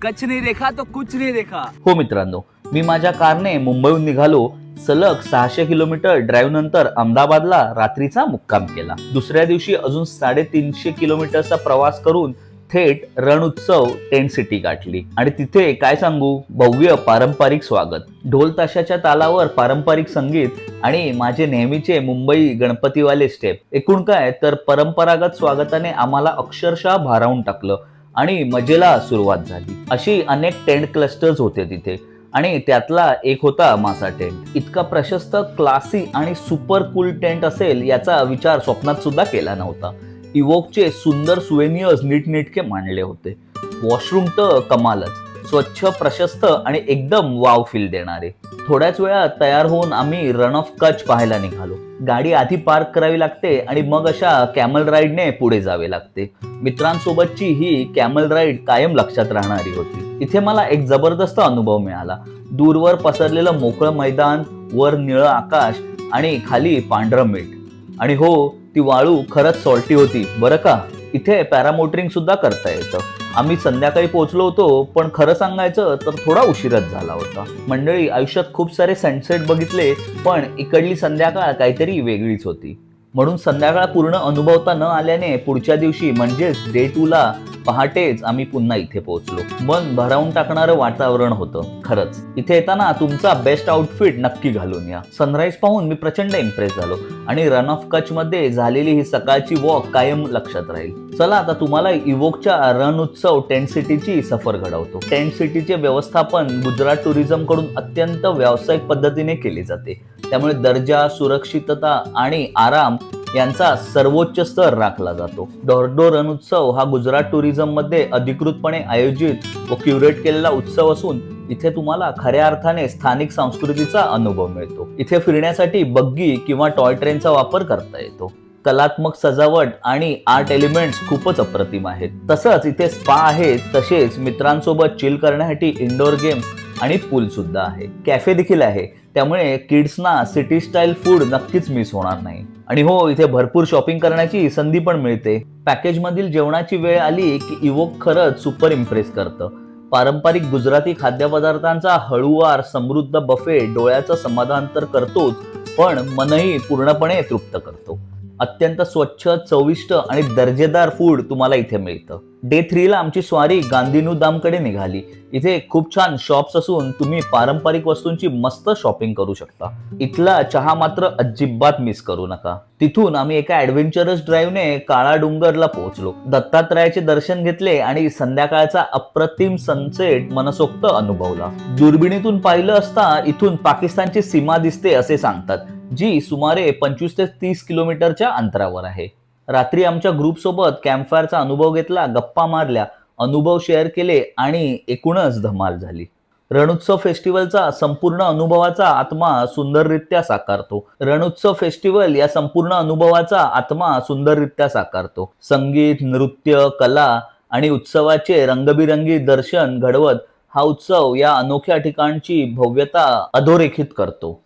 कच नहीं देखा तो कुछ नहीं देखा। हो मित्रांनो, मी माझ्या कारने मुंबईहून निघालो. सलग 600 किलोमीटर ड्राईव्ह नंतर अहमदाबादला रात्रीचा मुक्काम केला. दुसऱ्या दिवशी अजून 350 किलोमीटरचा प्रवास करून थेट रण उत्सव टेंट सिटी गाठली आणि तिथे काय सांगू, भव्य पारंपरिक स्वागत, ढोल ताशाच्या तालावर पारंपरिक संगीत आणि माझे नेहमीचे मुंबई गणपतीवाले स्टेप. एकूण काय तर परंपरागत स्वागताने आम्हाला अक्षरशः भारावून टाकलं आणि मजेला सुरुवात झाली. अशी अनेक टेंट क्लस्टर्स होते तिथे आणि त्यातला एक होता माझा टेंट. इतका प्रशस्त, क्लासी आणि सुपर कूल टेंट असेल याचा विचार स्वप्नात सुद्धा केला नव्हता. इवोकचे सुंदर सुवेनियर्स नीटनेटके मांडले होते. वॉशरूम तर कमालच, स्वच्छ, प्रशस्त आणि एकदम वाव फील देणारे. थोड्याच वेळात तयार होऊन आम्ही रण ऑफ कच्छ पाहायला निघालो. गाडी आधी पार्क करावी लागते आणि मग अशा कॅमल राईडने पुढे जावे लागते. मित्रांसोबतची ही कॅमल राईड कायम लक्षात राहणारी होती. इथे मला एक जबरदस्त अनुभव मिळाला. दूरवर पसरलेलं मोकळं मैदान, वर निळं आकाश आणि खाली पांढरं मीठ. आणि हो, ती वाळू खरंच सॉल्टी होती बरं का. इथे पॅरामोटरिंग सुद्धा करता येतं. आम्ही संध्याकाळी पोहोचलो होतो, पण खरं सांगायचं तर थोडा उशीरच झाला होता. मंडळी, आयुष्यात खूप सारे सनसेट बघितले, पण इकडली संध्याकाळ काहीतरी वेगळीच होती. म्हणून संध्याकाळ पूर्ण अनुभवता न आल्याने पुढच्या दिवशी म्हणजेच डे 2 ला पहाटेच आम्ही पुन्हा इथे पोहोचलो. मन भरावून टाकणारं वातावरण होतं खरंच. इथे येताना तुमचा बेस्ट आउटफिट नक्की घालून या. सनराईज पाहून मी प्रचंड इम्प्रेस झालो आणि रन ऑफ कच्छ मध्ये झालेली ही सकाळची वॉक कायम लक्षात राहील. चला आता तुम्हाला इवोकच्या रण उत्सव टेंट सिटीची सफर घडवतो. टेंट सिटीचे व्यवस्थापन गुजरात टुरिझम कडून अत्यंत व्यावसायिक पद्धतीने केले जाते. त्यामुळे दर्जा, सुरक्षितता आणि आराम यांचा सर्वोच्च स्तर राखला जातो. डोरडो रण उत्सव हा गुजरात टुरिझम मध्ये अधिकृतपणे आयोजित व क्युरेट केलेला उत्सव असून इथे तुम्हाला खऱ्या अर्थाने स्थानिक संस्कृतीचा अनुभव मिळतो. इथे फिरण्यासाठी बग्गी किंवा टॉय ट्रेनचा वापर करता येतो. कलात्मक सजावट आणि आर्ट एलिमेंट्स खूपच अप्रतिम आहेत. तसंच इथे स्पा आहे, तसेच मित्रांसोबत चिल करण्यासाठी इंडोर गेम्स आणि पूल सुद्धा आहे. कॅफे देखील आहे, त्यामुळे किड्सना सिटी स्टाईल फूड नक्कीच मिस होणार नाही. आणि हो, इथे भरपूर शॉपिंग करण्याची संधी पण मिळते. पॅकेज मधील जेवणाची वेळ आली की इवोक खरंच सुपर इम्प्रेस करतं. पारंपरिक गुजराती खाद्यपदार्थांचा हळूवार समृद्ध बफे डोळ्याचं समाधान तर करतोच, पण मनही पूर्णपणे तृप्त करतो. अत्यंत स्वच्छ, चविष्ट आणि दर्जेदार फूड तुम्हाला इथे मिळतं. डे 3 ला आमची स्वारी गांधीनुधामकडे निघाली. इथे खूप छान शॉप्स असून तुम्ही पारंपरिक वस्तूंची मस्त शॉपिंग करू शकता. इथला चहा मात्र अजिबात मिस करू नका. तिथून आम्ही एका ऍडव्हेंचरस ड्राईव्हने काळा डोंगरला पोहोचलो. दत्तात्रयाचे दर्शन घेतले आणि संध्याकाळचा अप्रतिम सनसेट मनसोक्त अनुभवला. दुर्बिणीतून पाहिलं असता इथून पाकिस्तानची सीमा दिसते असे सांगतात, जी सुमारे 25 ते 30 किलोमीटरच्या अंतरावर आहे. रात्री आमच्या ग्रुप सोबत कॅम्पफायरचा अनुभव घेतला, गप्पा मारल्या, अनुभव शेअर केले आणि एकूणच धमाल झाली. रणोत्सव फेस्टिवलचा संपूर्ण अनुभवाचा आत्मा सुंदररित्या साकारतो. रणोत्सव फेस्टिवल या संपूर्ण अनुभवाचा आत्मा सुंदररित्या साकारतो. संगीत, नृत्य, कला आणि उत्सवाचे रंगबिरंगी दर्शन घडवत हा उत्सव या अनोख्या ठिकाणची भव्यता अधोरेखित करतो.